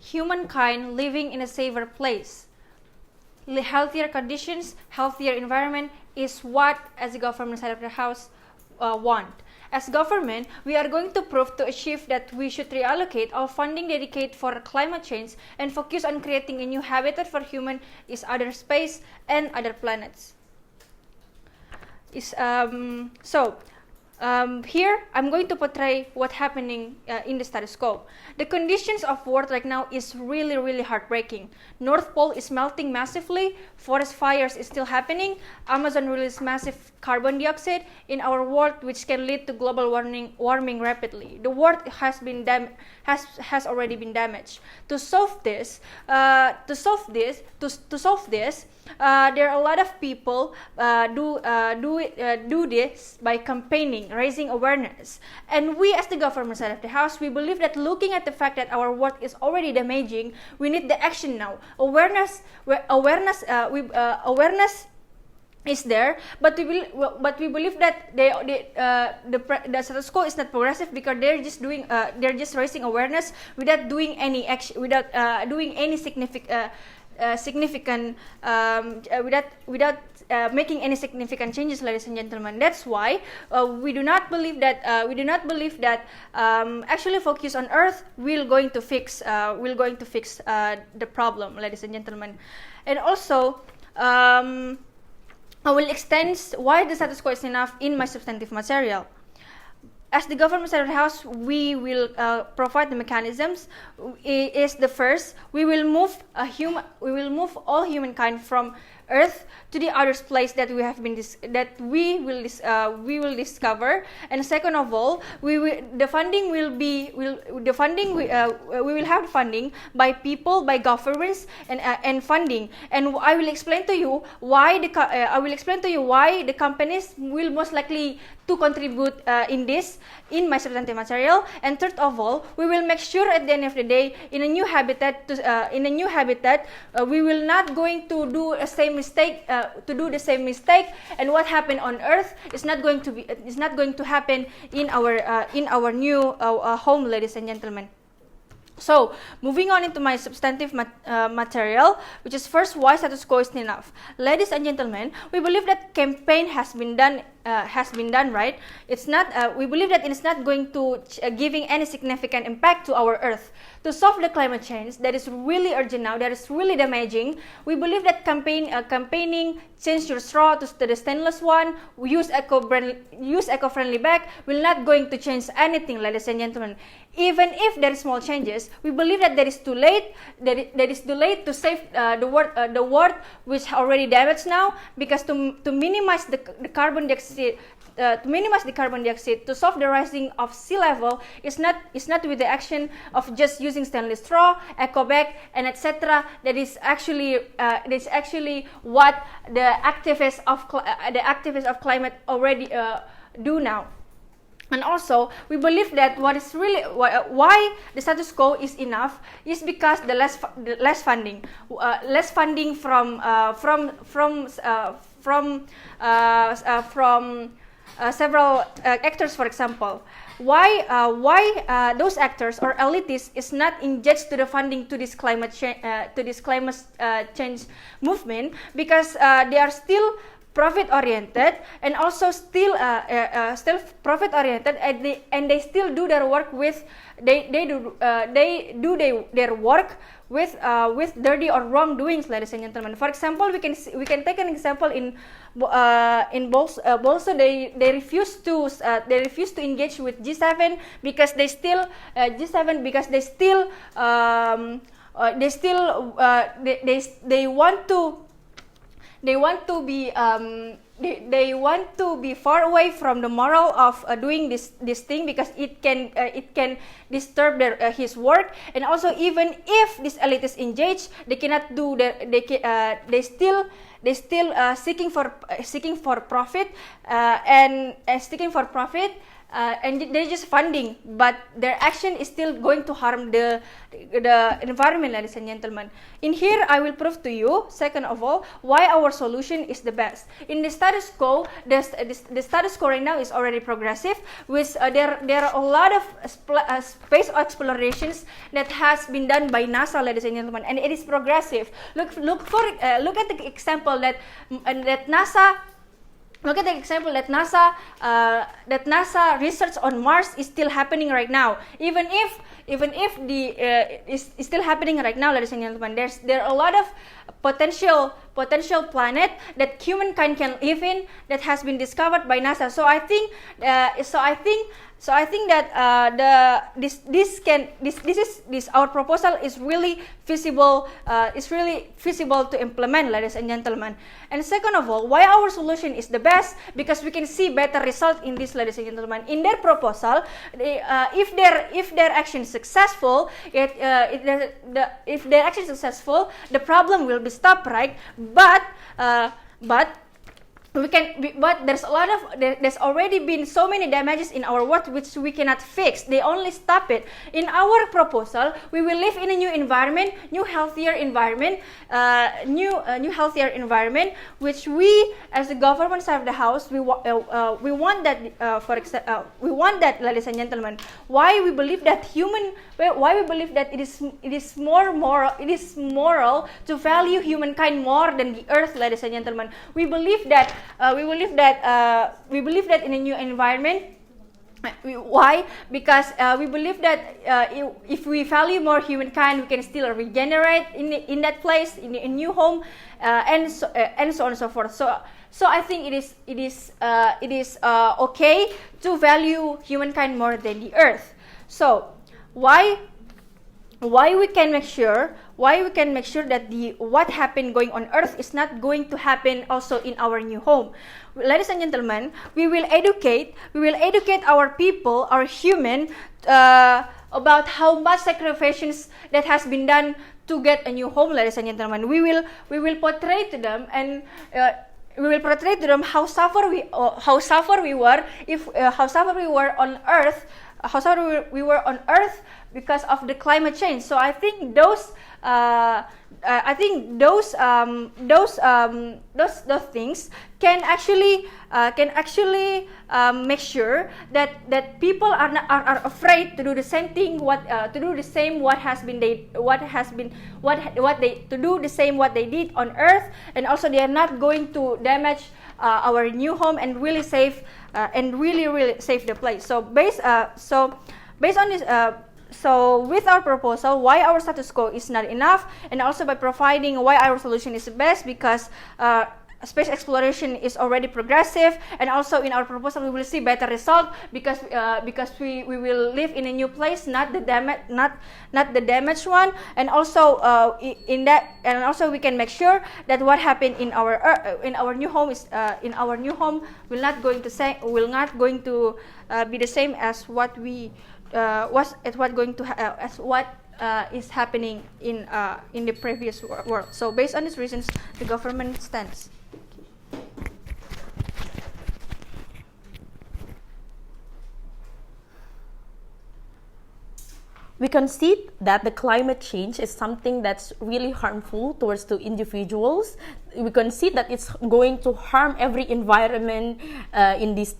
humankind living in a safer place. Healthier conditions, healthier environment is what, as the government side of the house, want. As government, we are going to prove to achieve that we should reallocate our funding dedicated for climate change and focus on creating a new habitat for human is other space and other planets. Here I'm going to portray what's happening in the status quo. The conditions of world right now is really heartbreaking. North Pole is melting massively, forest fires is still happening, Amazon releases massive carbon dioxide in our world, which can lead to global warming rapidly. The world has already been damaged. To solve this, there are a lot of people do this by campaigning, raising awareness. And we, as the government side of the house, we believe that looking at the fact that our world is already damaging, we need the action now. Awareness is there, but we believe that the status quo is not progressive because they're just raising awareness without doing any action, without doing any significant without making any significant changes, ladies and gentlemen. That's why we do not believe that actually focus on Earth will going to fix the problem, ladies and gentlemen. And also, I will extend why the status quo is enough in my substantive material. As the government side of the house, we will provide the mechanisms. Is the first, we will move all humankind from Earth to the other place that we have been we will discover. And second of all, we will have funding by people, by governments, and funding. And I will explain to you why the companies will most likely to contribute in my substantive material. And third of all, we will make sure at the end of the day, in a new habitat, we will not going to do the same mistake. And what happened on Earth is not going to happen in our new home, ladies and gentlemen. So, moving on into my substantive material, which is first, why status quo is enough. Ladies and gentlemen, we believe that campaign has been done, right? It's not. We believe that it's not going to giving any significant impact to our Earth. To solve the climate change that is really urgent now, that is really damaging, we believe that campaigning, change your straw to the stainless one, use eco-friendly bag, will not going to change anything, ladies and gentlemen. Even if there is small changes, we believe that that is too late. That is too late to save the world, which already damaged now. Because to minimize the carbon dioxide. To solve the rising of sea level is not with the action of just using stainless straw, eco bag, and etc. That is actually what the activists of climate already do now. And also, we believe that what is really why the status quo is enough is because the less funding from several actors, for example. Why those actors or elitists is not engaged to the funding to this climate change movement, because they are still profit oriented, and also still profit oriented, and they still do their work with their work with dirty or wrongdoings, ladies and gentlemen. For example, we can take an example in Bolso. They refuse to engage with G7 because they still they want to be far away from the moral of doing this thing, because it can disturb his work. And also, even if this elite is engaged, they cannot do they still seeking for profit, and they're just funding, but their action is still going to harm the environment, ladies and gentlemen. In here, I will prove to you, second of all, why our solution is the best. In the status quo, the status quo right now is already progressive, with there are a lot of space explorations that has been done by NASA, ladies and gentlemen, and it is progressive. Look at the example that NASA. Look at the example that NASA research on Mars is still happening right now. Even if is still happening right now, ladies and gentlemen, there are a lot of potential planet that humankind can live in that has been discovered by NASA. So I think that our proposal is really feasible. Is really feasible to implement, ladies and gentlemen. And second of all, why our solution is the best? Because we can see better result in this, ladies and gentlemen. In their proposal, if their action is successful, if their action is successful, the problem will be stopped, right? But there's already been so many damages in our world which we cannot fix. They only stop it. In our proposal, we will live in a new environment, new healthier environment, which we as the government side of the house we want that. We want that, ladies and gentlemen. Why we believe that it is moral to value humankind more than the earth, ladies and gentlemen. We believe that in a new environment. Why? Because we believe that if we value more humankind, we can still regenerate in that place, in a new home, and so on and so forth. So I think it is okay to value humankind more than the earth. So why we can make sure that what happened going on earth is not going to happen also in our new home. Ladies and gentlemen, we will educate our people, our human, about how much sacrifices that has been done to get a new home, ladies and gentlemen. We will portray to them and how suffer we were on earth because of the climate change. So I think those things can actually make sure that people are afraid to do the same thing, what they did on earth, and also they are not going to damage our new home and really save the place. So based on this. So with our proposal, why our status quo is not enough, and also by providing why our solution is the best, because space exploration is already progressive, and also in our proposal we will see better result because we will live in a new place, not the damaged one, and also we can make sure that what happened in our new home will not going to be the same as what we is happening in the previous world. So based on these reasons, the government stands. We concede that the climate change is something that's really harmful towards the individuals. We concede that it's going to harm every environment in this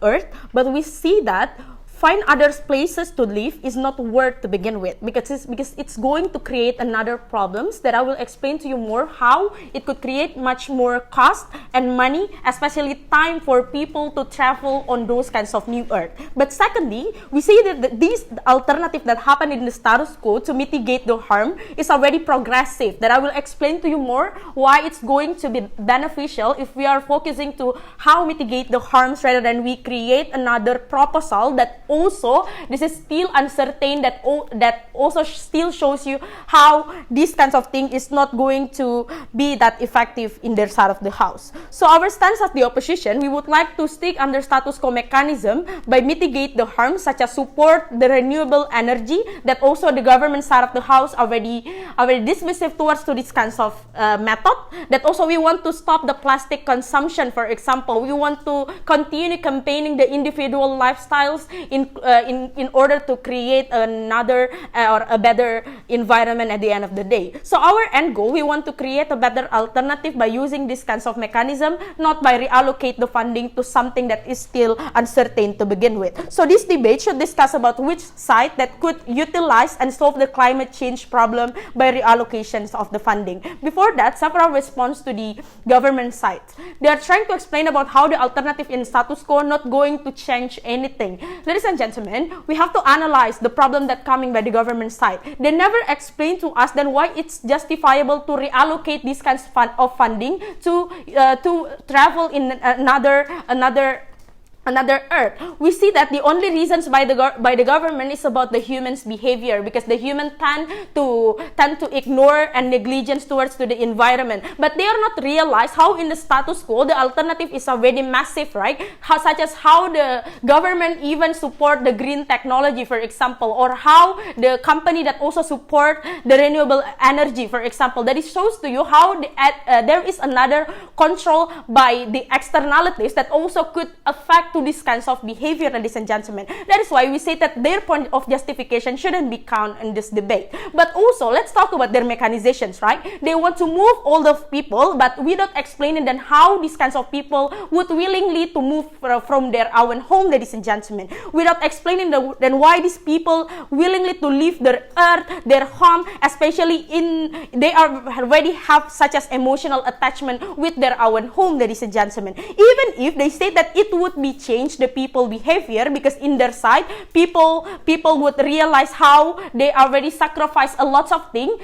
earth, but we see that find other places to live is not worth to begin with, because it's going to create another problems that I will explain to you more how it could create much more cost and money, especially time for people to travel on those kinds of new earth. But secondly, we see that this alternative that happened in the status quo to mitigate the harm is already progressive, that I will explain to you more why it's going to be beneficial if we are focusing to how mitigate the harms rather than we create another proposal that also this is still uncertain, that also still shows you how this kinds of thing is not going to be that effective in their side of the house. So our stance as the opposition, we would like to stick under status quo mechanism by mitigate the harms, such as support the renewable energy, that also the government side of the house already dismissive towards to this kinds of method. That also we want to stop the plastic consumption, for example. We want to continue campaigning the individual lifestyles in order to create another or a better environment at the end of the day. So our end goal, we want to create a better alternative by using this kinds of mechanism, not by reallocate the funding to something that is still uncertain to begin with. So this debate should discuss about which side that could utilize and solve the climate change problem by reallocations of the funding. Before that, several response to the government side. They are trying to explain about how the alternative in status quo not going to change anything. Ladies and gentlemen, we have to analyze the problem that coming by the government side. They never explain to us then why it's justifiable to reallocate these kinds of funding to travel in another earth. We see that the only reasons by the government is about the human's behavior, because the human tend to ignore and negligence towards to the environment. But they are not realize how in the status quo the alternative is already massive, right? Such as how the government even support the green technology, for example, or how the company that also support the renewable energy, for example. That it shows to you how there is another control by the externalities that also could affect to these kinds of behavior, ladies and gentlemen. That is why we say that their point of justification shouldn't be counted in this debate. But also, let's talk about their mechanizations, right? They want to move all the people, but without explaining then how these kinds of people would willingly to move from their own home, ladies and gentlemen. Without explaining then why these people willingly to leave their earth, their home, especially they already have such as emotional attachment with their own home, ladies and gentlemen. Even if they say that it would be change the people behavior, because in their side people would realize how they already sacrifice a lot of things.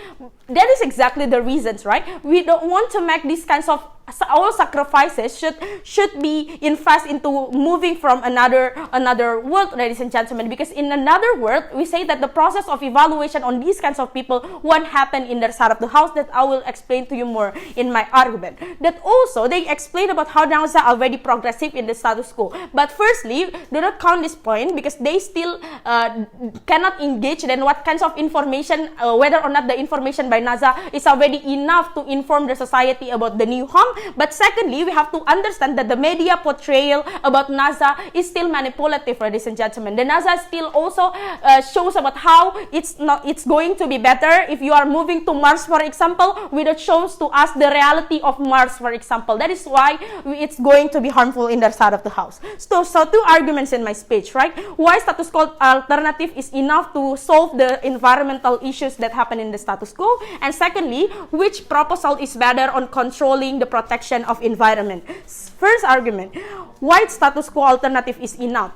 That is exactly the reasons, right? We don't want to make these kinds of our sacrifices should be invest into moving from another world, ladies and gentlemen, because in another world we say that the process of evaluation on these kinds of people won't happen in their side of the house. That I will explain to you more in my argument. That also they explain about how NASA are already progressive in the status quo. But firstly, do not count this point, because they still cannot engage then what kinds of information, whether or not the information by NASA is already enough to inform the society about the new home. But secondly, we have to understand that the media portrayal about NASA is still manipulative, ladies and gentlemen. The NASA still also shows about how it's going to be better if you are moving to Mars, for example, without shows to us the reality of Mars, for example. That is why it's going to be harmful in their side of the house. So two arguments in my speech, right? Why status quo alternative is enough to solve the environmental issues that happen in the status quo, and secondly, which proposal is better on controlling the protection of environment. First argument, why status quo alternative is enough.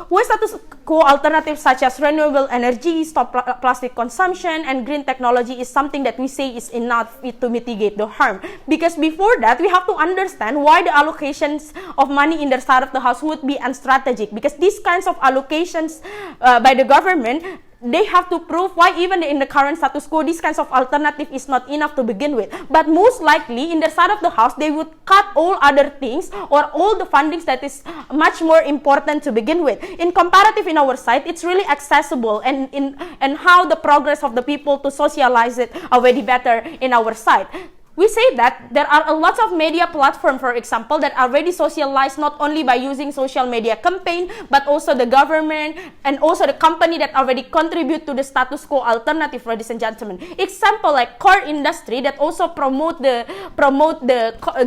Why status quo alternatives such as renewable energy, stop plastic consumption, and green technology is something that we say is enough to mitigate the harm. Because before that, we have to understand why the allocations of money in their side of the house would be unstrategic. Because these kinds of allocations by the government, they have to prove why even in the current status quo, this kinds of alternative is not enough to begin with. But most likely, in their side of the house, they would cut all other things or all the fundings that is much more important to begin with. In comparative in our side, it's really accessible, and how the progress of the people to socialize it already better in our side. We say that there are a lot of media platforms, for example, that already socialized not only by using social media campaign, but also the government and also the company that already contribute to the status quo alternative, ladies and gentlemen. Example like car industry that also promote the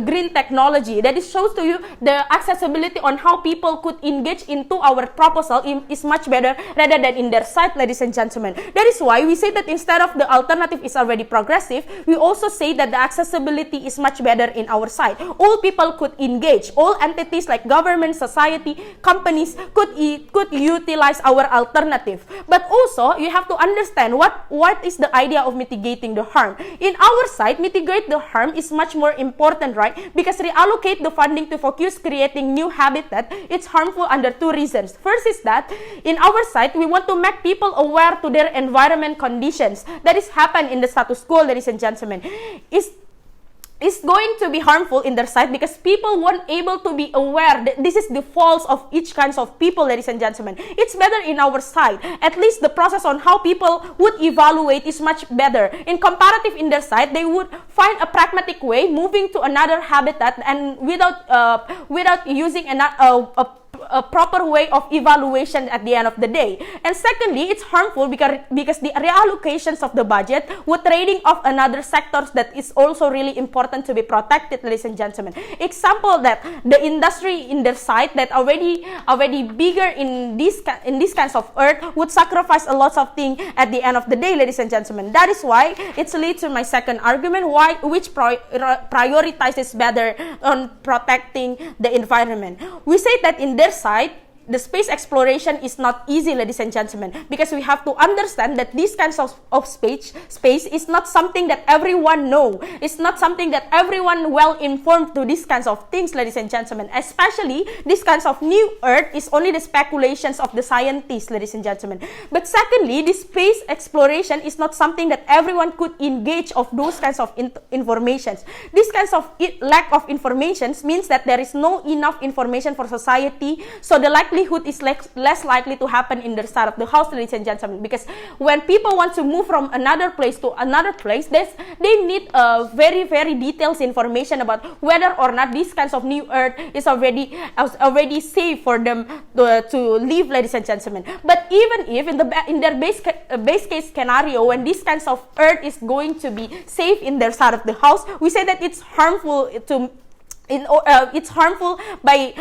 green technology. That is shows to you the accessibility on how people could engage into our proposal is much better rather than in their side, ladies and gentlemen. That is why we say that instead of the alternative is already progressive, we also say that the accessibility is much better in our side. All people could engage. All entities like government, society, companies could utilize our alternative. But also, you have to understand what is the idea of mitigating the harm. In our side, mitigate the harm is much more important, right? Because reallocate the funding to focus creating new habitat, it's harmful under two reasons. First is that in our side, we want to make people aware to their environment conditions. That is happen in the status quo, ladies and gentlemen. Is going to be harmful in their side because people weren't able to be aware that this is the faults of each kinds of people, ladies and gentlemen. It's better in our side. At least the process on how people would evaluate is much better. In comparative in their side, they would find a pragmatic way moving to another habitat and without using a proper way of evaluation at the end of the day. And secondly, it's harmful because the reallocations of the budget would trading off another sectors that is also really important to be protected, ladies and gentlemen. Example that the industry in their side that already bigger in these kinds of earth would sacrifice a lot of things at the end of the day, ladies and gentlemen. That is why it's leads to my second argument, which prioritizes better on protecting the environment. We say that in their side, the space exploration is not easy, ladies and gentlemen, because we have to understand that these kinds of space is not something that everyone know. It's not something that everyone well informed to these kinds of things, ladies and gentlemen. Especially these kinds of new earth is only the speculations of the scientists, ladies and gentlemen. But secondly, this space exploration is not something that everyone could engage of those kinds of informations. These kinds of lack of information means that there is no enough information for society, so the likelihood is less likely to happen in the side of the house, ladies and gentlemen, because when people want to move from another place to another place, they need very, very detailed information about whether or not these kinds of new earth is already safe for them to live, ladies and gentlemen. But even if in their base case scenario, when these kinds of earth is going to be safe in their side of the house, we say that it's harmful it's harmful by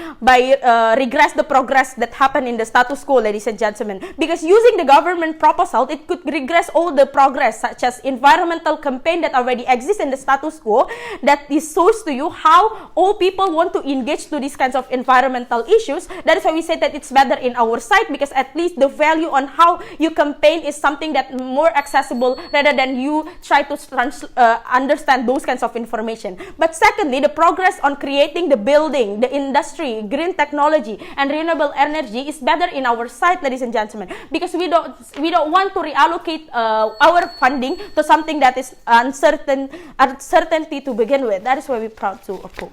regress the progress that happened in the status quo, ladies and gentlemen. Because using the government proposal, it could regress all the progress, such as environmental campaign that already exists in the status quo, that is shows to you how all people want to engage to these kinds of environmental issues. That is why we say that it's better in our side, because at least the value on how you campaign is something that more accessible rather than you try to understand those kinds of information. But secondly, the progress on creating the building, the industry, green technology, and renewable energy is better in our side, ladies and gentlemen, because we don't want to reallocate our funding to something that is uncertainty to begin with. That is why we're proud to oppose.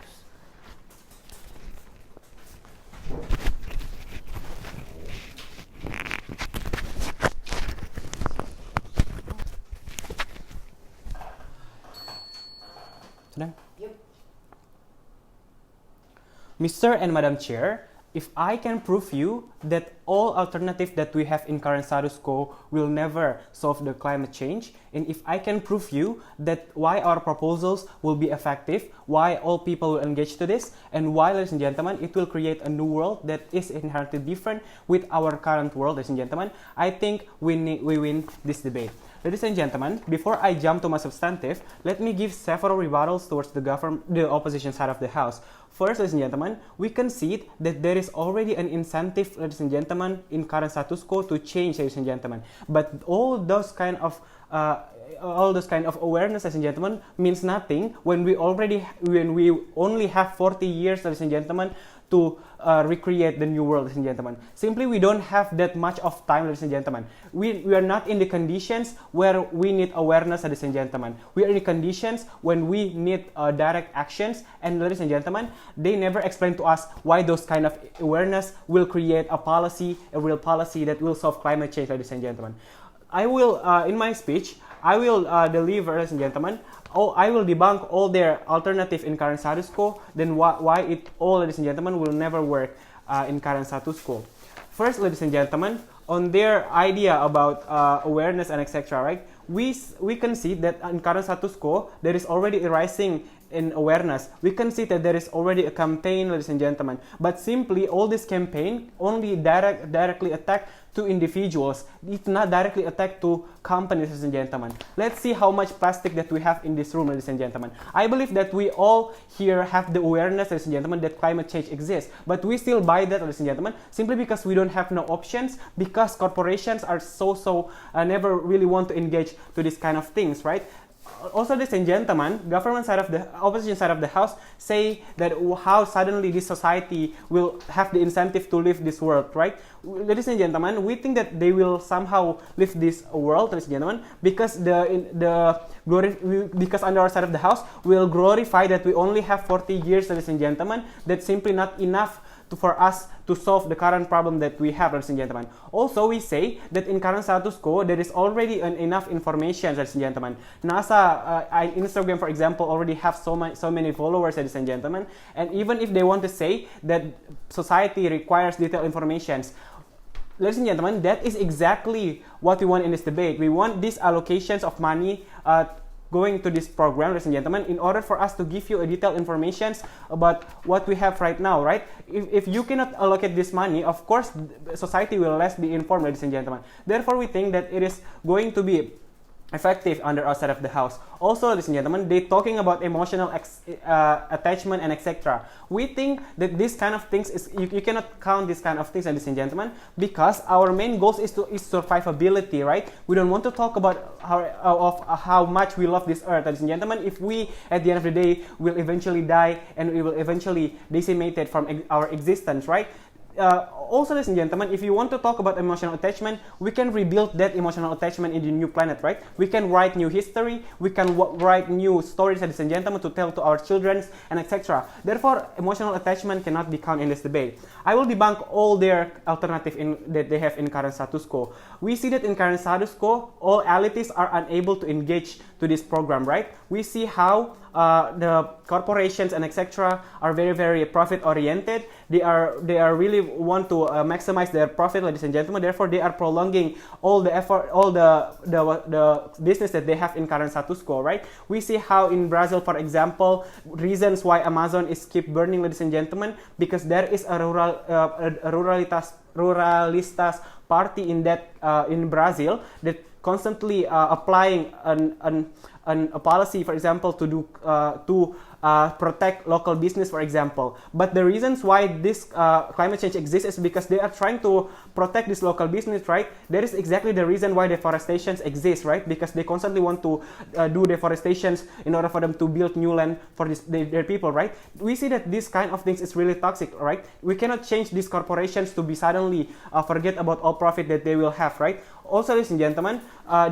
Mr. and Madam Chair, if I can prove you that all alternatives that we have in current status quo will never solve the climate change, and if I can prove you that why our proposals will be effective, why all people will engage to this, and why, ladies and gentlemen, it will create a new world that is inherently different with our current world, ladies and gentlemen, I think we win this debate. Ladies and gentlemen, before I jump to my substantive, let me give several rebuttals towards the opposition side of the House. First, ladies and gentlemen, we concede that there is already an incentive, ladies and gentlemen, in current status quo to change, ladies and gentlemen. But all those kind of awareness, ladies and gentlemen, means nothing when we only have 40 years, ladies and gentlemen, to recreate the new world, ladies and gentlemen. Simply, we don't have that much of time, ladies and gentlemen. We are not in the conditions where we need awareness, ladies and gentlemen. We are in the conditions when we need direct actions, and ladies and gentlemen, they never explain to us why those kind of awareness will create a real policy that will solve climate change, ladies and gentlemen. I will, in my speech, I will deliver, ladies and gentlemen, I will debunk all their alternative in current status quo, then why it all, ladies and gentlemen, will never work in current status quo. First, ladies and gentlemen, on their idea about awareness and etc., right? We concede that in current status quo, there is already a rising in awareness, we can see that there is already a campaign, ladies and gentlemen. But simply, all this campaign only directly attack to individuals. It's not directly attack to companies, ladies and gentlemen. Let's see how much plastic that we have in this room, ladies and gentlemen. I believe that we all here have the awareness, ladies and gentlemen, that climate change exists. But we still buy that, ladies and gentlemen, simply because we don't have no options, because corporations are never really want to engage to this kind of things, right? Also, ladies and gentlemen, government side of the opposition side of the house say that how suddenly this society will have the incentive to leave this world, right? Ladies and gentlemen, we think that they will somehow leave this world, ladies and gentlemen, because because under our side of the house will glorify that we only have 40 years, ladies and gentlemen. That's simply not enough for us to solve the current problem that we have, ladies and gentlemen. Also, we say that in current status quo, there is already enough information, ladies and gentlemen. NASA, Instagram, for example, already have so many followers, ladies and gentlemen. And even if they want to say that society requires detailed information, ladies and gentlemen, that is exactly what we want in this debate. We want these allocations of money going to this program, ladies and gentlemen, in order for us to give you a detailed information about what we have right now, right? If you cannot allocate this money, of course, society will less be informed, ladies and gentlemen. Therefore, we think that it is going to be effective under our side of the house. Also, ladies and gentlemen, they talking about emotional attachment and etc. We think that this kind of things is you cannot count this kind of things, ladies and gentlemen, because our main goal is survivability, right? We don't want to talk about how much we love this earth, ladies and gentlemen. If we at the end of the day will eventually die and we will eventually decimated from our existence, right? Also, ladies and gentlemen, if you want to talk about emotional attachment, we can rebuild that emotional attachment in the new planet, right? We can write new history, we can write new stories, ladies and gentlemen, to tell to our children and etc. Therefore, emotional attachment cannot be counted in this debate. I will debunk all their alternative that they have in current status quo. We see that in current status quo, all elites are unable to engage to this program, right? We see how the corporations and etc. are very profit oriented. They are really want to maximize their profit, ladies and gentlemen. Therefore, they are prolonging all the effort, all the business that they have in current status quo, right? We see how in Brazil, for example, reasons why Amazon is keep burning, ladies and gentlemen, because there is a ruralistas party in Brazil that constantly applying a policy, for example, to protect local business, for example. But the reasons why this climate change exists is because they are trying to protect this local business, right? That is exactly the reason why deforestation exists, right? Because they constantly want to do deforestation in order for them to build new land for their people, right? We see that this kind of things is really toxic, right? We cannot change these corporations to be suddenly forget about all profit that they will have, right? Also, ladies and gentlemen,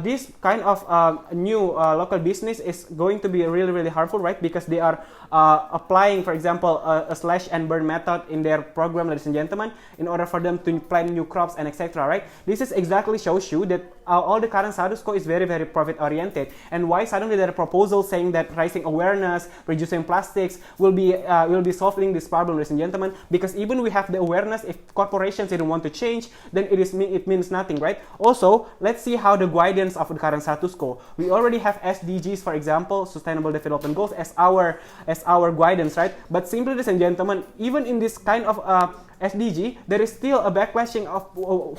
this kind of new local business is going to be really harmful, right? Because they are applying, for example, a slash and burn method in their program, ladies and gentlemen, in order for them to plant new crops and etc. Right? This is exactly shows you that all the current status quo is very profit oriented, and why suddenly there are proposals saying that raising awareness, reducing plastics will be solving this problem, ladies and gentlemen. Because even we have the awareness, if corporations didn't want to change, then it means nothing, right? Also, let's see how the guidance of the current status quo. We already have SDGs, for example, Sustainable Development Goals, as our guidance, right? But simply, ladies and gentlemen, even in this kind of SDG, there is still a backlashing of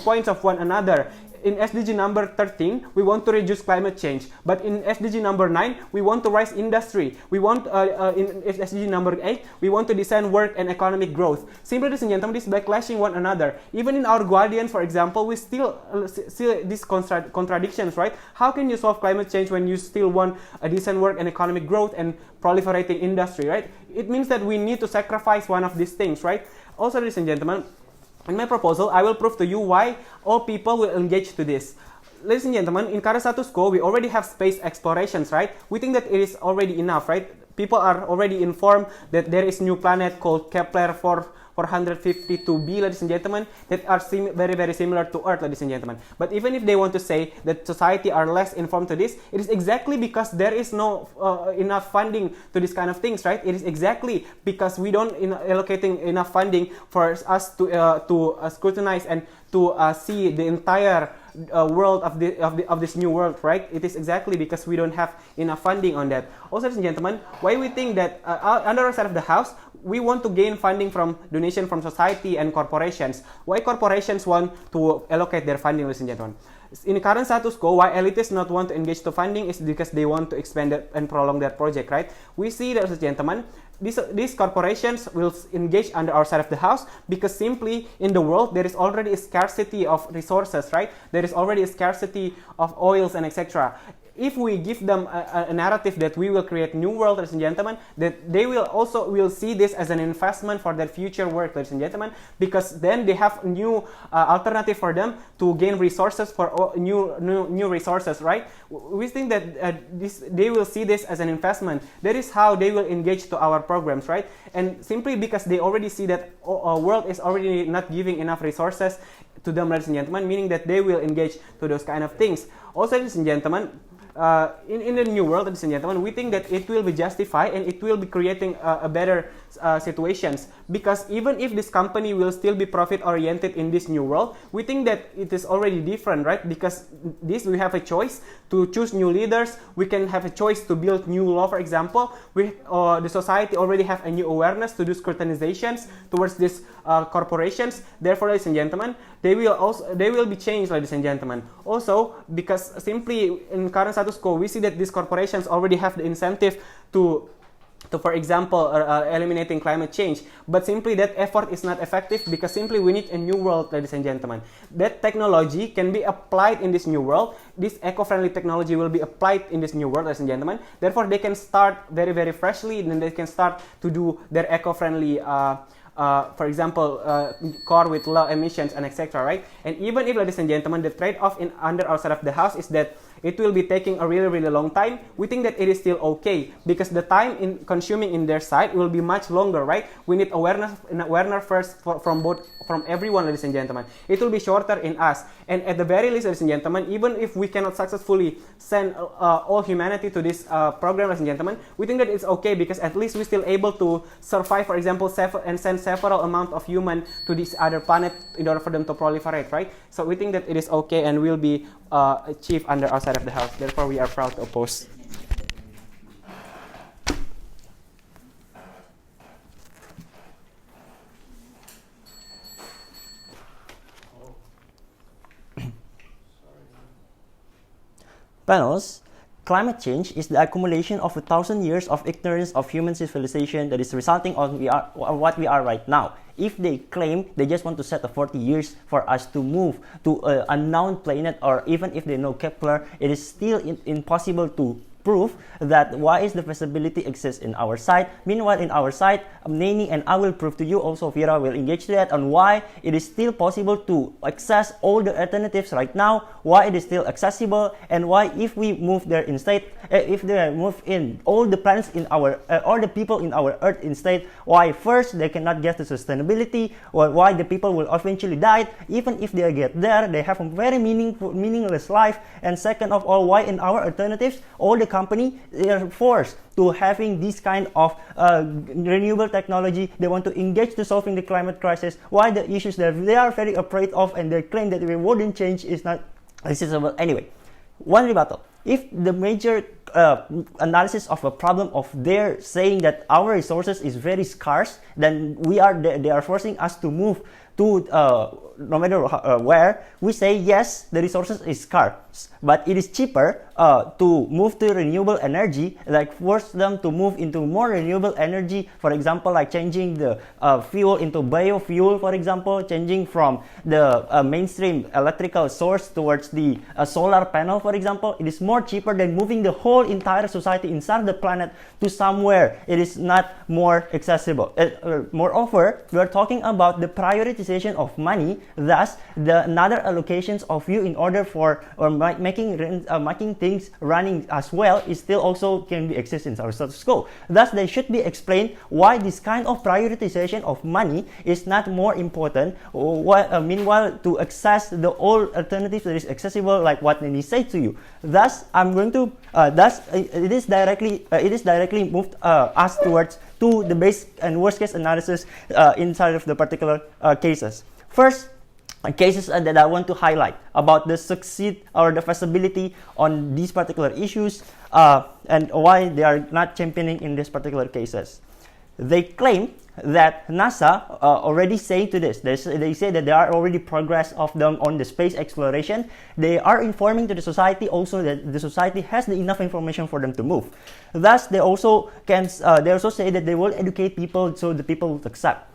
points of one another. In SDG number 13, we want to reduce climate change. But in SDG number 9, we want to rise industry. We want, in SDG number 8, we want to design work and economic growth. Simply, ladies and gentlemen, this backlashing one another. Even in our guardians, for example, we still see these contradictions, right? How can you solve climate change when you still want a decent work and economic growth and proliferating industry, right? It means that we need to sacrifice one of these things, right? Also, ladies and gentlemen, in my proposal, I will prove to you why all people will engage to this. Ladies and gentlemen, in current status quo, we already have space explorations, right? We think that it is already enough, right? People are already informed that there is new planet called Kepler 452b, ladies and gentlemen, that are very similar to Earth, ladies and gentlemen. But even if they want to say that society are less informed to this, it is exactly because there is no enough funding to this kind of things, right? It is exactly because we don't allocating enough funding for us to scrutinize and to see the entire world of this new world, right? It is exactly because we don't have enough funding on that. Also, ladies and gentlemen, why we think that under our side of the house, we want to gain funding from donation from society and corporations. Why corporations want to allocate their funding, ladies and gentlemen? In the current status quo, why elitists not want to engage to funding is because they want to expand and prolong their project, right? We see that, ladies and gentlemen, these corporations will engage under our side of the house because simply in the world there is already a scarcity of resources, right? There is already a scarcity of oils and etc. If we give them a narrative that we will create new world, ladies and gentlemen, that they will see this as an investment for their future work, ladies and gentlemen, because then they have new alternative for them to gain resources for new resources, right? We think that they will see this as an investment. That is how they will engage to our programs, right? And simply because they already see that our world is already not giving enough resources to them, ladies and gentlemen, meaning that they will engage to those kind of things. Also, ladies and gentlemen, in the new world, ladies and gentlemen, we think that it will be justified and it will be creating a better situations, because even if this company will still be profit oriented in this new world, we think that it is already different, right? Because this, we have a choice to choose new leaders, we can have a choice to build new law, for example. The society already have a new awareness to do scrutinizations towards these corporations. Therefore, ladies and gentlemen, they will be changed, ladies and gentlemen. Also, because simply in current status quo, we see that these corporations already have the incentive to for example, eliminating climate change. But simply that effort is not effective because simply we need a new world, ladies and gentlemen. That technology can be applied in this new world. This eco-friendly technology will be applied in this new world, ladies and gentlemen. Therefore, they can start very, very freshly, and then they can start to do their eco-friendly for example, car with low emissions and etc. Right? And even if, ladies and gentlemen, the trade-off under our side of the house is that it will be taking a really, really long time, we think that it is still okay because the time in consuming in their side will be much longer, right? We need awareness first from everyone, ladies and gentlemen. It will be shorter in us, and at the very least, ladies and gentlemen, even if we cannot successfully send all humanity to this program, ladies and gentlemen, we think that it's okay because at least we're still able to survive, for example, and send several amount of human to this other planet in order for them to proliferate, right? So we think that it is okay and will be achieved under our side of the house. Therefore, we are proud to oppose. Panels, climate change is the accumulation of 1,000 years of ignorance of human civilization that is resulting on what we are right now. If they claim they just want to set a 40 years for us to move to an unknown planet, or even if they know Kepler, it is still impossible to prove that why is the feasibility exists in our side. Meanwhile, in our side, Neny and I will prove to you, also Vira will engage to that, on why it is still possible to access all the alternatives right now, why it is still accessible, and why if we move there instead, if they move in all the planets in our, all the people in our Earth instead, why first they cannot get to sustainability, or why the people will eventually die, even if they get there, they have a very meaningless life, and second of all, why in our alternatives, all the company are forced to having this kind of renewable technology. They want to engage to solving the climate crisis. Why the issues that they are very afraid of and they claim that we wouldn't change is not accessible. Anyway, one rebuttal. If the major analysis of a problem of their saying that our resources is very scarce, then they are forcing us to move to no matter where, we say yes, the resources is scarce, but it is cheaper to move to renewable energy, like force them to move into more renewable energy, for example, like changing the fuel into biofuel, for example, changing from the mainstream electrical source towards the solar panel, for example. It is more cheaper than moving the whole entire society inside the planet to somewhere it is not more accessible. Moreover, we are talking about the prioritization of money. Thus, the another allocations of you in order for or making things running as well is still also can be exist in our status quo. Thus, they should be explained why this kind of prioritization of money is not more important. Meanwhile, to access the all alternatives that is accessible, like what Neny said to you. Thus, I'm going to it is directly moved us towards to the base and worst case analysis inside of the particular cases. First, cases that I want to highlight about the succeed or the feasibility on these particular issues and why they are not championing in these particular cases. They claim that NASA already say to this. They say that there are already progress of them on the space exploration. They are informing to the society also that the society has the enough information for them to move. Thus, they also say that they will educate people so the people will accept.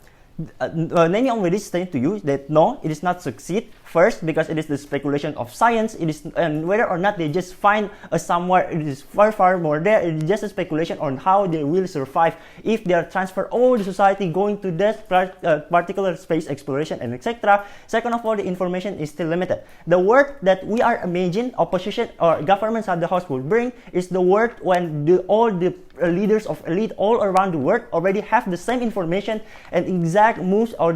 Neny already stated to you that no, it is not succeed. First, because it is the speculation of science. It is, and whether or not they just find somewhere, it is far more there. It is just a speculation on how they will survive if they are transfer all the society going to that particular space exploration and etc. Second of all, the information is still limited. The word that we are imagining opposition or governments at the house will bring is the word when all the leaders of elite all around the world already have the same information and exact moves or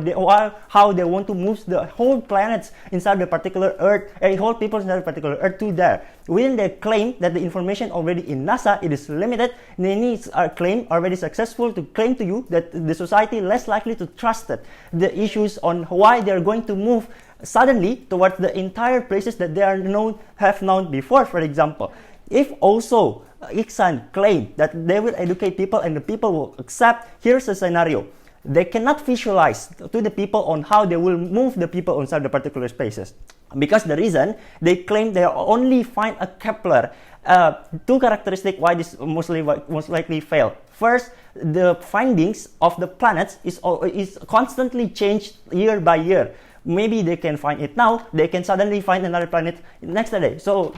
how they want to move the whole planets inside the particular Earth and whole people inside the particular Earth to there. When they claim that the information already in NASA, it is limited, Neny's claim already successful to claim to you that the society less likely to trust it. The issues on why they are going to move suddenly towards the entire places that they have known before, for example. If also Iksan claim that they will educate people and the people will accept, here's a scenario. They cannot visualize to the people on how they will move the people inside the particular spaces. Because the reason, they claim they only find a Kepler. Two characteristics why this most likely fail. First, the findings of the planets is constantly changed year by year. Maybe they can find it now, they can suddenly find another planet next day. So,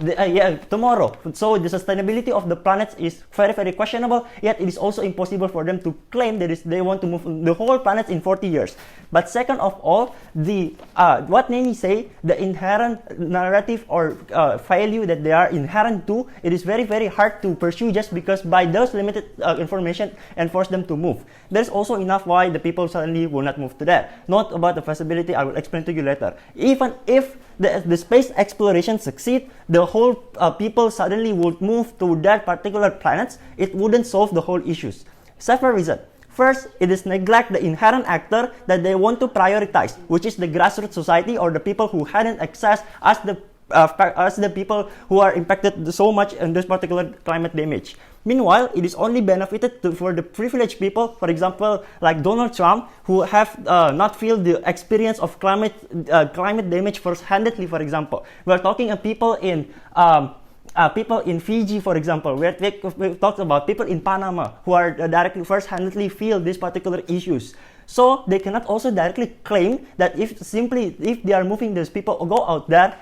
tomorrow. So, the sustainability of the planets is very questionable, yet it is also impossible for them to claim that they want to move the whole planet in 40 years. But second of all, what Neny say, the inherent narrative or value that they are inherent to, it is very hard to pursue just because by those limited information and force them to move. There's also enough why the people suddenly will not move to that. Not about the feasibility, I will explain to you later. Even if the space exploration succeed, the whole people suddenly would move to that particular planets, it wouldn't solve the whole issues. Several reasons. First, it is neglect the inherent actor that they want to prioritize, which is the grassroots society or the people who hadn't access as the people who are impacted so much in this particular climate damage. Meanwhile, it is only benefited for the privileged people, for example, like Donald Trump, who have not feel the experience of climate damage first-handedly, for example. We are talking of people in Fiji, for example. We talked about people in Panama who are directly first-handedly feel these particular issues. So they cannot also directly claim that if they are moving these people or go out there,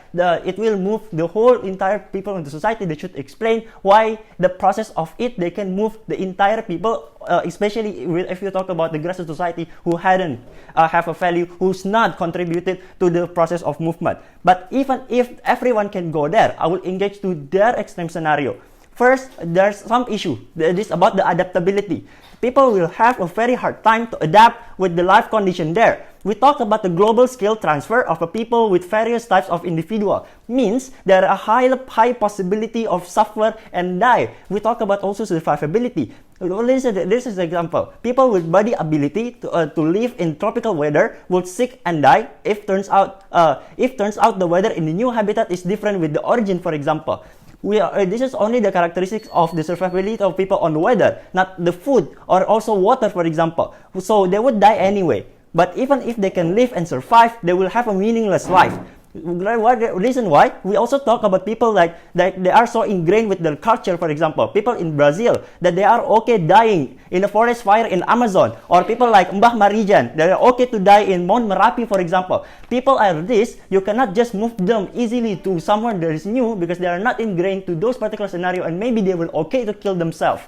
it will move the whole entire people in the society. They should explain why the process of it, they can move the entire people, especially if you talk about the grassroots society who hadn't have a value, who's not contributed to the process of movement. But even if everyone can go there, I will engage to their extreme scenario. First, there's some issue. It is about the adaptability. People will have a very hard time to adapt with the life condition there. We talk about the global scale transfer of a people with various types of individual. Means there are a high possibility of suffer and die. We talk about also survivability. This is an example. People with body ability to live in tropical weather will sick and die if turns out the weather in the new habitat is different with the origin, for example. This is only the characteristics of the survivability of people on the weather, not the food or also water, for example. So they would die anyway. But even if they can live and survive, they will have a meaningless life. Reason why we also talk about people like they are so ingrained with their culture, for example, people in Brazil that they are okay dying in a forest fire in Amazon, or people like Mbah Marijan, they are okay to die in Mount Merapi, for example. People like this, you cannot just move them easily to somewhere that is new because they are not ingrained to those particular scenario and maybe they will okay to kill themselves.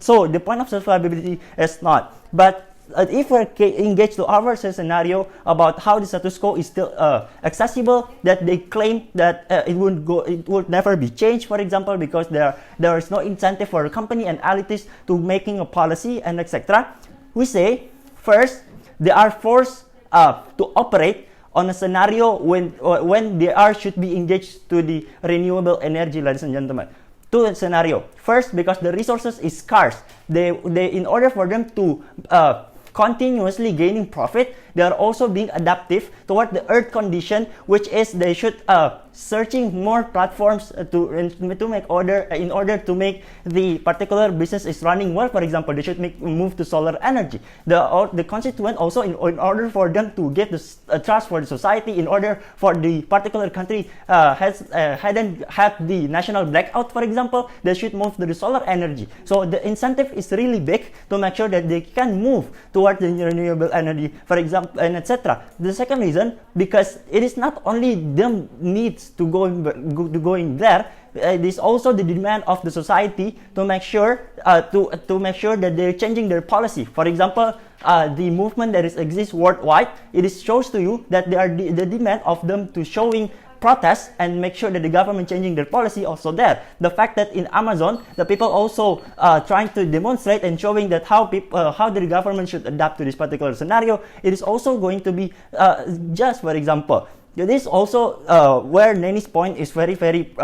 So the point of survivability is not. But if we're engaged to our scenario about how the status quo is still accessible, that they claim that it would never be changed, for example, because there is no incentive for a company and elites to making a policy and etc. We say first they are forced to operate on a scenario when they should be engaged to the renewable energy, ladies and gentlemen. Two scenario. First, because the resources is scarce. They in order for them to continuously gaining profit, they are also being adaptive toward the earth condition, which is they should searching more platforms to make order in order to make the particular business is running well. For example, they should move to solar energy. The constituent also in order for them to get the trust for the society, in order for the particular country hadn't had the national blackout, for example, they should move to the solar energy. So the incentive is really big to make sure that they can move towards the renewable energy, for example, and etc. The second reason, because it is not only them needs to going there, it is also the demand of the society to make sure to make sure that they're changing their policy. For example, the movement that exists worldwide, it shows to you that they are the demand of them to showing protest and make sure that the government changing their policy also there. The fact that in Amazon, the people also trying to demonstrate and showing that how the government should adapt to this particular scenario, it is also going to be just, for example, this is also where Neny's point is very, very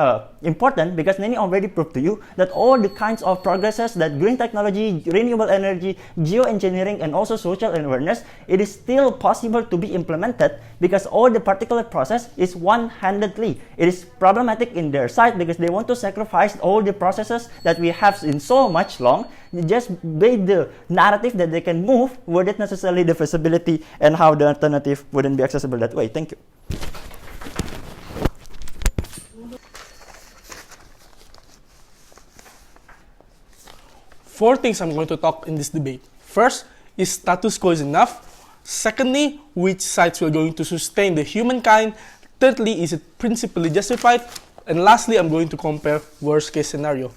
important, because Neny already proved to you that all the kinds of progresses that green technology, renewable energy, geoengineering, and also social awareness, it is still possible to be implemented, because all the particular process is one-handedly. It is problematic in their side because they want to sacrifice all the processes that we have in so much long, just based the narrative that they can move without necessarily the feasibility and how the alternative wouldn't be accessible that way. Thank you. Four things I'm going to talk in this debate. First, is status quo is enough? Secondly, which sides are going to sustain the humankind? Thirdly, is it principally justified? And lastly, I'm going to compare worst case scenario.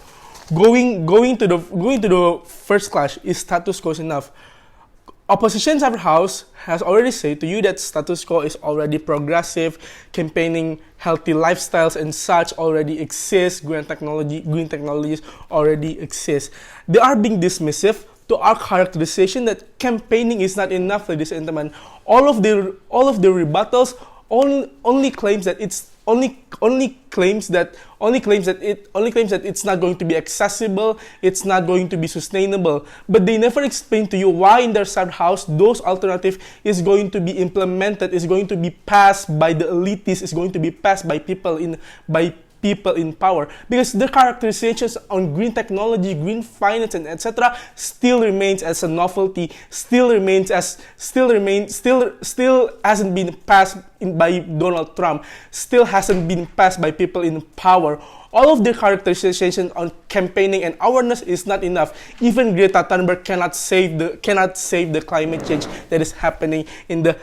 Going to the first clash, is status quo is enough? Opposition Upper House has already said to you that status quo is already progressive, campaigning healthy lifestyles and such already exists, green technologies already exist. They are being dismissive to our characterization that campaigning is not enough, ladies and gentlemen. All of the rebuttals only claims that it's only claims that it's not going to be accessible, it's not going to be sustainable. But they never explain to you why in their sub house those alternative is going to be implemented, is going to be passed by the elitists, is going to be passed by people in power, because the characterizations on green technology, green finance, and etc. still remains as a novelty, still hasn't been passed by Donald Trump, still hasn't been passed by people in power. All of the characterizations on campaigning and awareness is not enough. Even Greta Thunberg cannot save the climate change that is happening in the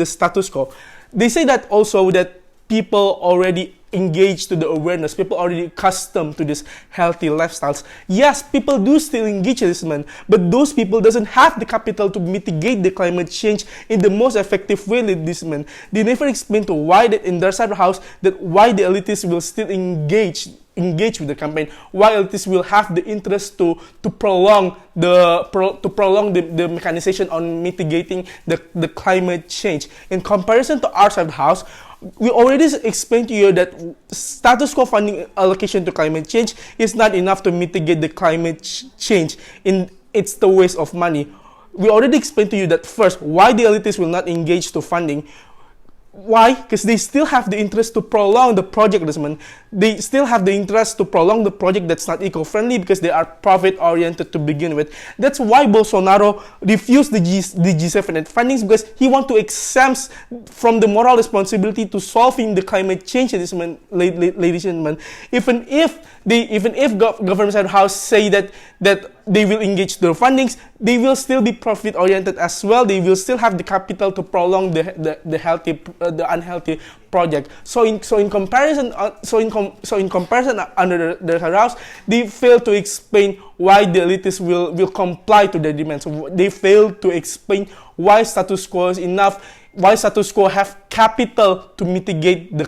status quo. They say that also that people already engaged to the awareness, people already accustomed to this healthy lifestyles. Yes, people do still engage in this, man, but those people doesn't have the capital to mitigate the climate change in the most effective way like this, man. They never explain to why that in their side house that why the elitists will still engage with the campaign, why elitists will have the interest to prolong the mechanization on mitigating the climate change. In comparison to our side house, we already explained to you that status quo funding allocation to climate change is not enough to mitigate the climate change. It's the waste of money. We already explained to you that first, why the elitists will not engage to funding. Why? Because they still have the interest to prolong the project, They still have the interest to prolong the project that's not eco-friendly because they are profit-oriented to begin with. That's why Bolsonaro refused the G7 fundings, because he wants to exempt from the moral responsibility to solving the climate change, ladies and gentlemen. Even if government side house say that they will engage their fundings, they will still be profit-oriented as well. They will still have the capital to prolong the unhealthy project. So in comparison under the house, they fail to explain why the elitists will comply to their demands. So they fail to explain why status quo is enough, why status quo have capital to mitigate the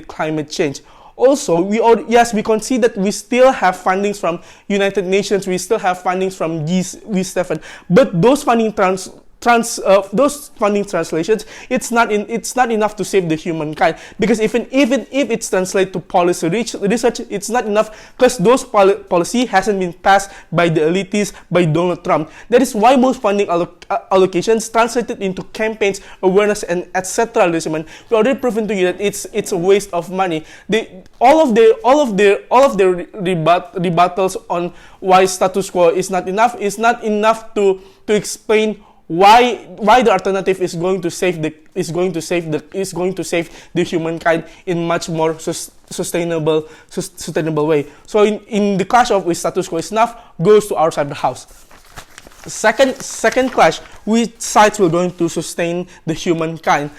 climate change. Also, we concede that we still have fundings from United Nations, we still have fundings from G7, but those funding those funding translations, it's not enough to save the humankind, because even if it's translated to policy research, it's not enough, because those policy hasn't been passed by the elitists, by Donald Trump. That is why most funding allocations translated into campaigns, awareness, and etc. We already proven to you that it's a waste of money. All of their rebuttals on why status quo is not enough to explain why the alternative is going to save the humankind in much more sustainable way. So in the clash of with status quo is enough goes to our side of the house. Second clash, which sides will going to sustain the humankind?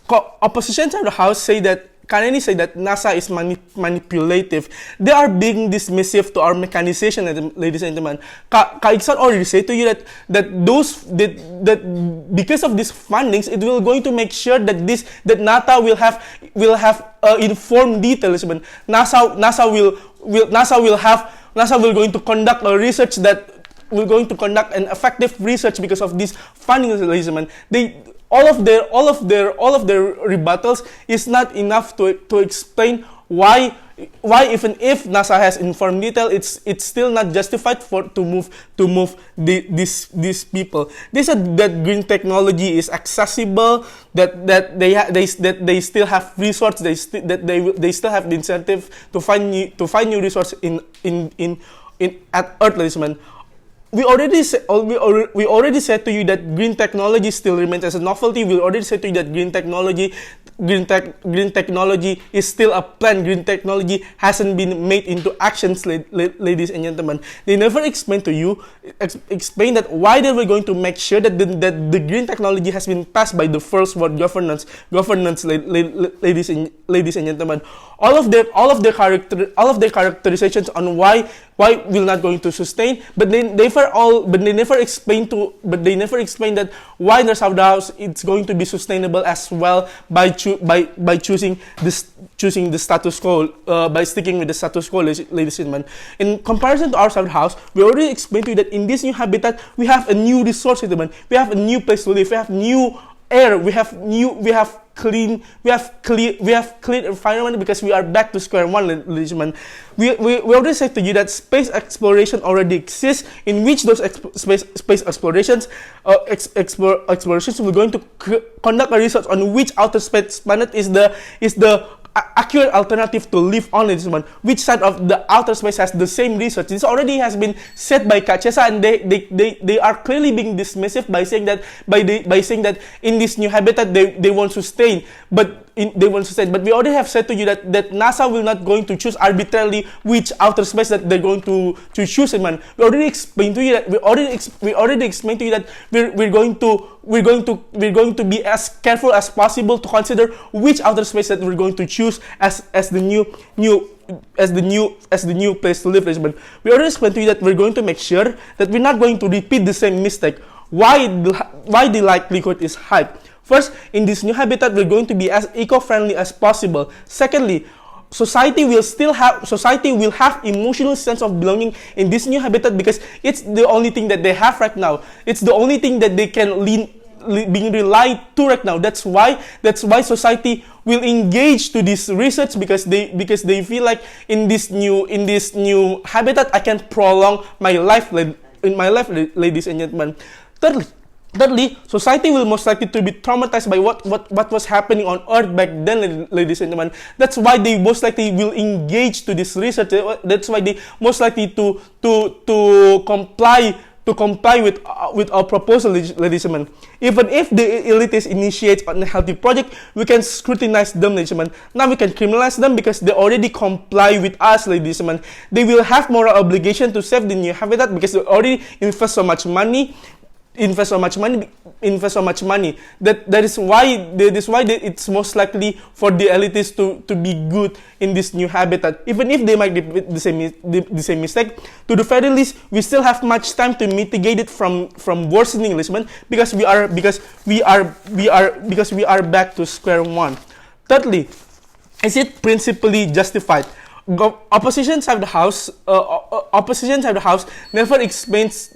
Opposition side of the house say that Neny say that NASA is manipulative. They are being dismissive to our mechanization, ladies and gentlemen. Iksan already said to you that because of these fundings, it will going to make sure that NASA will have informed details. NASA will going to conduct a research that will going to conduct an effective research because of this funding, ladies and gentlemen. All of their rebuttals is not enough to explain why even if NASA has informed detail, it's still not justified to move these people. They said that green technology is accessible, that they still have resources, they still have the incentive to find new resources in at Earth, ladies and gentlemen. We already said to you that green technology still remains as a novelty. We already said to you that green technology is still a plan. Green technology hasn't been made into actions, ladies and gentlemen. They never explain to you, that why they were going to make sure that the green technology has been passed by the first world governance, ladies and gentlemen. All of their characterizations on why will not going to sustain, but they never explain that why the South House it's going to be sustainable as well by choosing the status quo, by sticking with the status quo, ladies and gentlemen. In comparison to our South House, we already explained to you that in this new habitat we have a new resource, gentlemen. We have a new place to live. We have new air. We have clean environment because we are back to square one, ladies and gentlemen. We already said to you that space exploration already exists, in which those space explorations we're going to conduct a research on which outer space planet is the accurate alternative to live on, ladies and gentlemen. Which side of the outer space has the same research? This already has been said by Kachesa, and they are clearly being dismissive by saying that in this new habitat they won't sustain, but we already have said to you that NASA will not going to choose arbitrarily which outer space that they're going to choose, man. We already explained to you that we're going to be as careful as possible to consider which outer space that we're going to choose as the new place to live. But we already explained to you that we're going to make sure that we're not going to repeat the same mistake. Why the likelihood is high? First, in this new habitat, we're going to be as eco-friendly as possible. Secondly, society will have emotional sense of belonging in this new habitat because it's the only thing that they have right now. It's the only thing that they can being relied to right now. That's why society will engage to this research because they feel like in this new habitat I can prolong my life, ladies and gentlemen. Thirdly, society will most likely to be traumatized by what was happening on Earth back then, ladies and gentlemen. That's why they most likely will engage to this research. That's why they most likely to comply with our proposal, ladies and gentlemen. Even if the elitists initiate an unhealthy project, we can scrutinize them, ladies and gentlemen. Now we can criminalize them because they already comply with us, ladies and gentlemen. They will have moral obligation to save the new habitat because they already invest so much money. That is why it's most likely for the elitists to be good in this new habitat, even if they might repeat the same mistake. To the very least, we still have much time to mitigate it from worsening, listening, because we are back to square one. Thirdly, is it principally justified? opposition side of the house never explains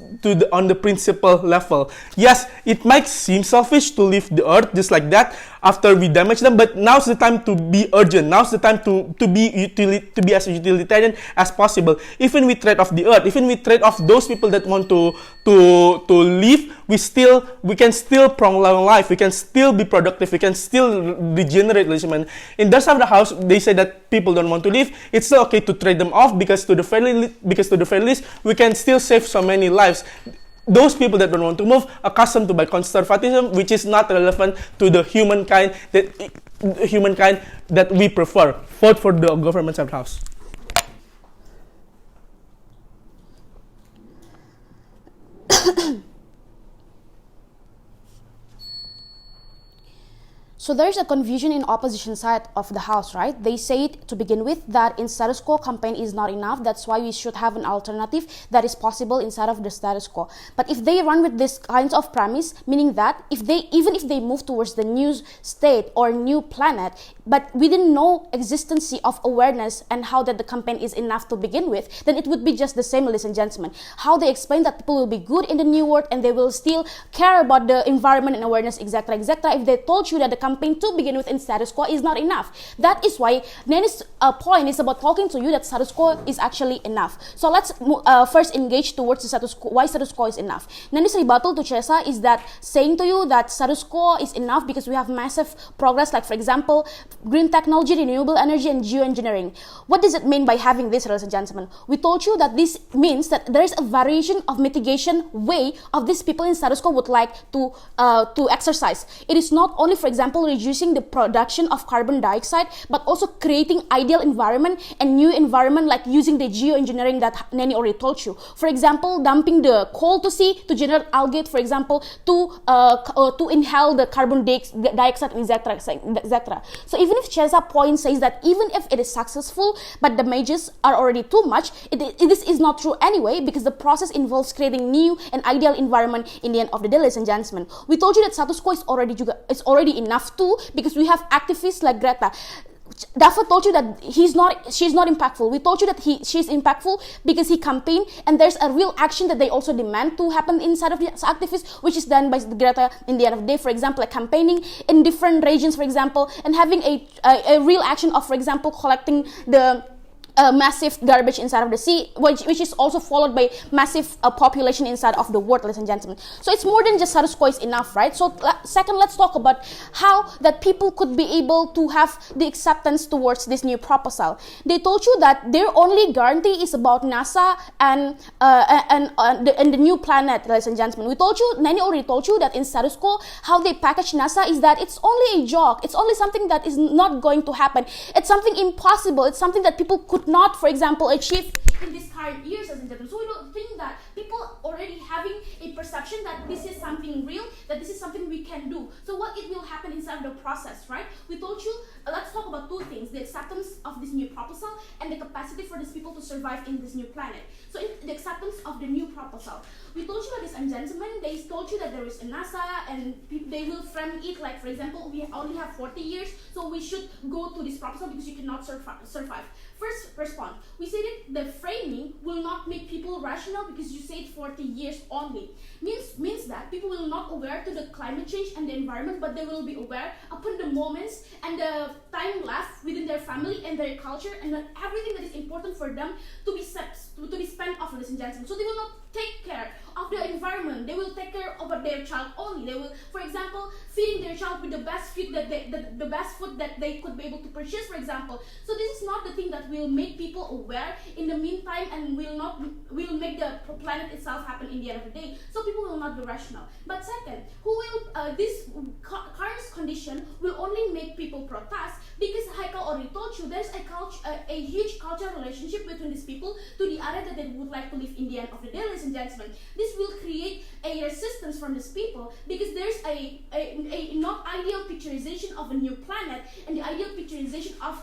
on the principle level. Yes, it might seem selfish to leave the earth just like that after we damage them, but now's the time to be urgent. Now's the time to be as utilitarian as possible. Even we trade off the earth, even we trade off those people that want to live, we can still prolong life. We can still be productive. We can still regenerate. In that side of the house, they say that people don't want to live. It's still okay to trade them off because to the very least we can still save so many lives. Those people that don't want to move, accustomed to by conservatism, which is not relevant to the humankind that we prefer, vote for the government side of the house. So there's a confusion in opposition side of the house, right? They say it to begin with that in status quo campaign is not enough. That's why we should have an alternative that is possible inside of the status quo. But if they run with this kinds of premise, meaning that even if they move towards the new state or new planet, but we didn't know existence of awareness and how that the campaign is enough to begin with, then it would be just the same, ladies and gentlemen. How they explain that people will be good in the new world and they will still care about the environment and awareness, etc., etc. If they told you that the campaign to begin with in status quo is not enough. That is why Neny's point is about talking to you that status quo is actually enough. So let's first engage towards the status quo, why status quo is enough. Neny's rebuttal to Chesa is that saying to you that status quo is enough because we have massive progress, like for example, green technology, renewable energy, and geoengineering. What does it mean by having this, ladies and gentlemen? We told you that this means that there is a variation of mitigation way of these people in status quo would like to exercise. It is not only, for example, reducing the production of carbon dioxide, but also creating ideal environment and new environment, like using the geoengineering that Neny already told you. For example, dumping the coal to sea to generate algae, for example, to inhale the carbon dioxide, etc., etc. So even if Chesa point says that even if it is successful, but the measures are already too much, this is not true anyway, because the process involves creating new and ideal environment in the end of the day, ladies and gentlemen. We told you that status quo is already enough too, because we have activists like Greta. Daffa told you that she's not impactful. We told you that she's impactful because he campaigned, and there's a real action that they also demand to happen inside of the activists, which is done by Greta in the end of the day. For example, like campaigning in different regions, for example, and having a real action of, for example, collecting the massive garbage inside of the sea, which is also followed by massive population inside of the world, ladies and gentlemen. So it's more than just status quo is enough, right? So second, let's talk about how that people could be able to have the acceptance towards this new proposal. They told you that their only guarantee is about NASA and the new planet, ladies and gentlemen. We told you, Neny already told you that in status quo, how they package NASA is that it's only a joke. It's only something that is not going to happen. It's something impossible. It's something that people could not, for example, achieve in these current years, ladies and gentlemen. So we don't think that people already having a perception that this is something real, that this is something we can do. So what it will happen inside the process, right? We told you, let's talk about two things: the acceptance of this new proposal and the capacity for these people to survive in this new planet. So in the acceptance of the new proposal, we told you, ladies and gentlemen, they told you that there is a NASA and they will frame it like, for example, we only have 40 years, so we should go to this proposal because you cannot survive. First response, we said it, the framing will not make people rational because you said 40 years only. Means that people will not aware to the climate change and the environment, but they will be aware upon the moments and the time left within their family and their culture and everything that is important for them to be spent off, ladies and gentlemen. So they will not take care of the environment. They will take care of their child only. They will, for example, feeding their child with the best food that they could be able to purchase, for example. So this is not the thing that will make people aware in the meantime and will make the planet itself happen in the end of the day. So people will not be rational. But second, this current condition will only make people protest because Haykal already told you there's a huge cultural relationship between these people to the area that they would like to live in the end of the day, ladies and gentlemen. This will create a resistance from these people because there's a not ideal picturization of a new planet and the ideal picturization of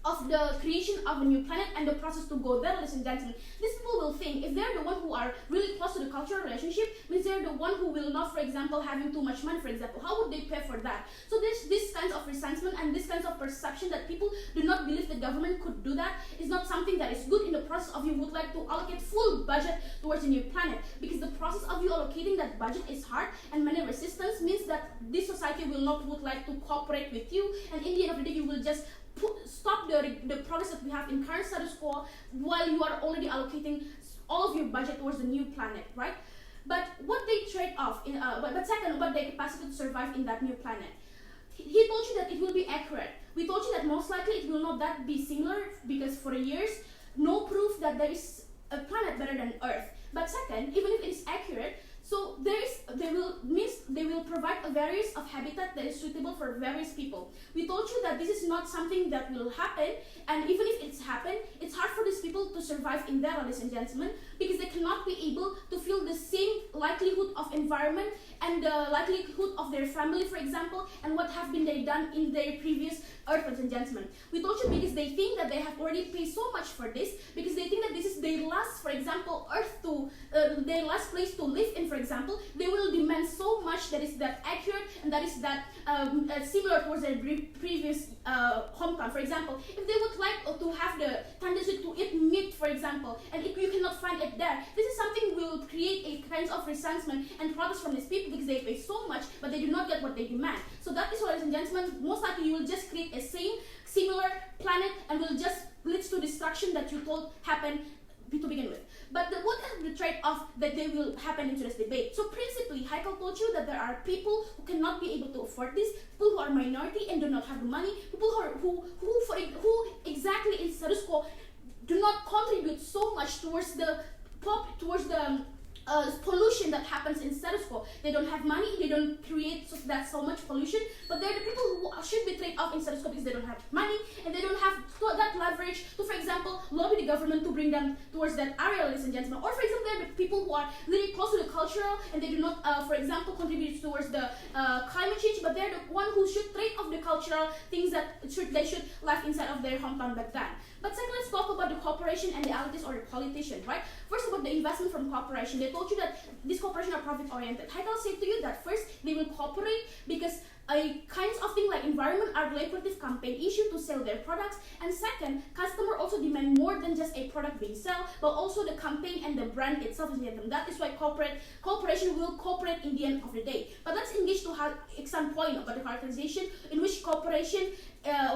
of the creation of a new planet and the process to go there, ladies and gentlemen, these people will think if they're the one who are really close to the cultural relationship, means they're the one who will not, for example, having too much money, for example. How would they pay for that? So there's this kinds of resentment and this kinds of perception that people do not believe the government could do that is not something that is good in the process of you would like to allocate full budget towards a new planet, because the process of you allocating that budget is hard and many resistance means that this society will not would like to cooperate with you, and in the end of the day you will just stop the progress that we have in current status quo while you are already allocating all of your budget towards the new planet, right? But what they trade off in, but second, what their capacity to survive in that new planet. He told you that it will be accurate. We told you that most likely it will not that be similar because for years, no proof that there is a planet better than Earth. But second, even if it is accurate, so they will provide a various of habitat that is suitable for various people. We told you that this is not something that will happen, and even if it's happened, it's hard for these people to survive in there, ladies and gentlemen, because they cannot be able to feel the same likelihood of environment and the likelihood of their family, for example, and what have been they done in their previous Earth, ladies and gentlemen. We told you because they think that they have already paid so much for this, because they think that this is their last, for example, Earth to their last place to live in, for example. They will demand so much that is that accurate and that is that similar towards their previous hometown. For example, if they would like to have the tendency to eat meat, for example, and if you cannot find it there, this is something will create a kind of resentment and protest from these people because they pay so much but they do not get what they demand. So that is why, ladies and gentlemen, most likely you will just create a similar planet and will just lead to destruction that you told happened to begin with. But what is the trade-off that they will happen into this debate? So principally, Haykal told you that there are people who cannot be able to afford this, people who are minority and do not have the money, people who exactly in status quo do not contribute so much towards the pollution that happens in status quo. They don't have money, they don't create so much pollution, but they're the people who should be trade off in status quo because they don't have money and they don't have that leverage to, for example, lobby the government to bring them towards that area, ladies and gentlemen. Or for example, they're the people who are really close to the cultural and they do not, for example, contribute towards the climate change, but they're the one who should trade off the cultural things that they should live inside of their hometown back then. But second, let's talk about the corporation and the elites or the politicians, right? First, about the investment from corporation. They told you that these corporations are profit-oriented. Haykal said to you that first, they will cooperate because a kinds of thing like environment are lucrative campaign issue to sell their products. And second, customer also demand more than just a product being sold, but also the campaign and the brand itself is needed. That is why corporation will cooperate in the end of the day. But let's engage to Iksan point about the characterization in which corporation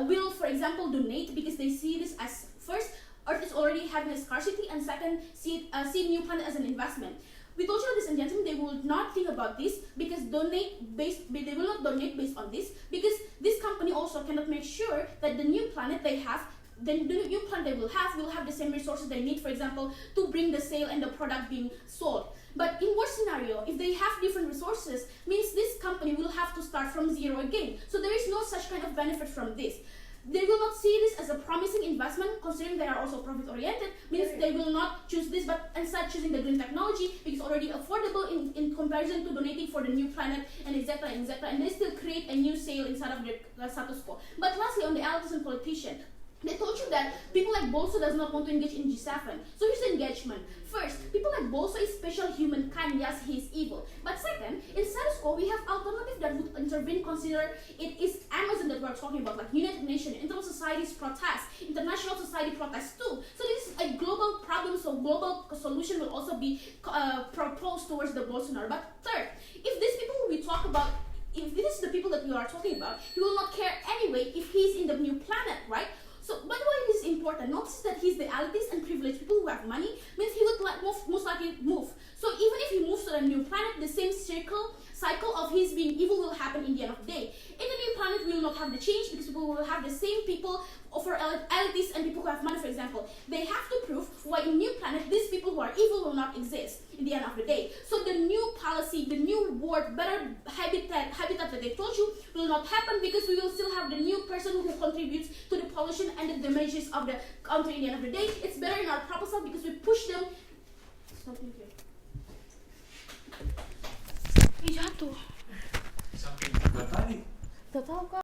will, for example, donate because they see this as first, Earth is already having a scarcity, and second, see new planet as an investment. We told you, ladies and gentlemen, they will not think about this because they will not donate based on this because this company also cannot make sure that the new planet they have, the new planet they will have the same resources they need, for example, to bring the sale and the product being sold. But in worst scenario, if they have different resources, means this company will have to start from zero again. So there is no such kind of benefit from this. They will not see this as a promising investment, considering they are also profit-oriented, means they will not choose this, but instead choosing the green technology because it's already affordable in comparison to donating for the new planet and etc. and they still create a new sale inside of their status quo. But lastly, on the elites and politicians, they told you that people like Bolso does not want to engage in G7. So here's the engagement. First, people like Bolso is special humankind, yes, he is evil. But second, in status quo, we have alternative that would intervene, consider it is Amazon that we're talking about, like United Nations, international societies protest, international society protest too. So this is a global problem, so global solution will also be proposed towards the Bolsonaro. But third, if these people we talk about, if this is the people that we are talking about, he will not care anyway if he's in the new planet, right? So, by the way, this is important. Notice that he's the elites and privileged people who have money, means he would most likely move. So, even if he moves to a new planet, the same cycle of his being evil will happen in the end of the day. In the new planet, we will not have the change because people will have the same people for elites and people who have money, for example. They have to prove why in new planet, these people who are evil will not exist in the end of the day. So the new policy, the new world, better habitat that they told you will not happen because we will still have the new person who contributes to the pollution and the damages of the country in the end of the day. It's better in our proposal because we push them. Something here. Jatuh. Sampai tadi. Gak tau kak.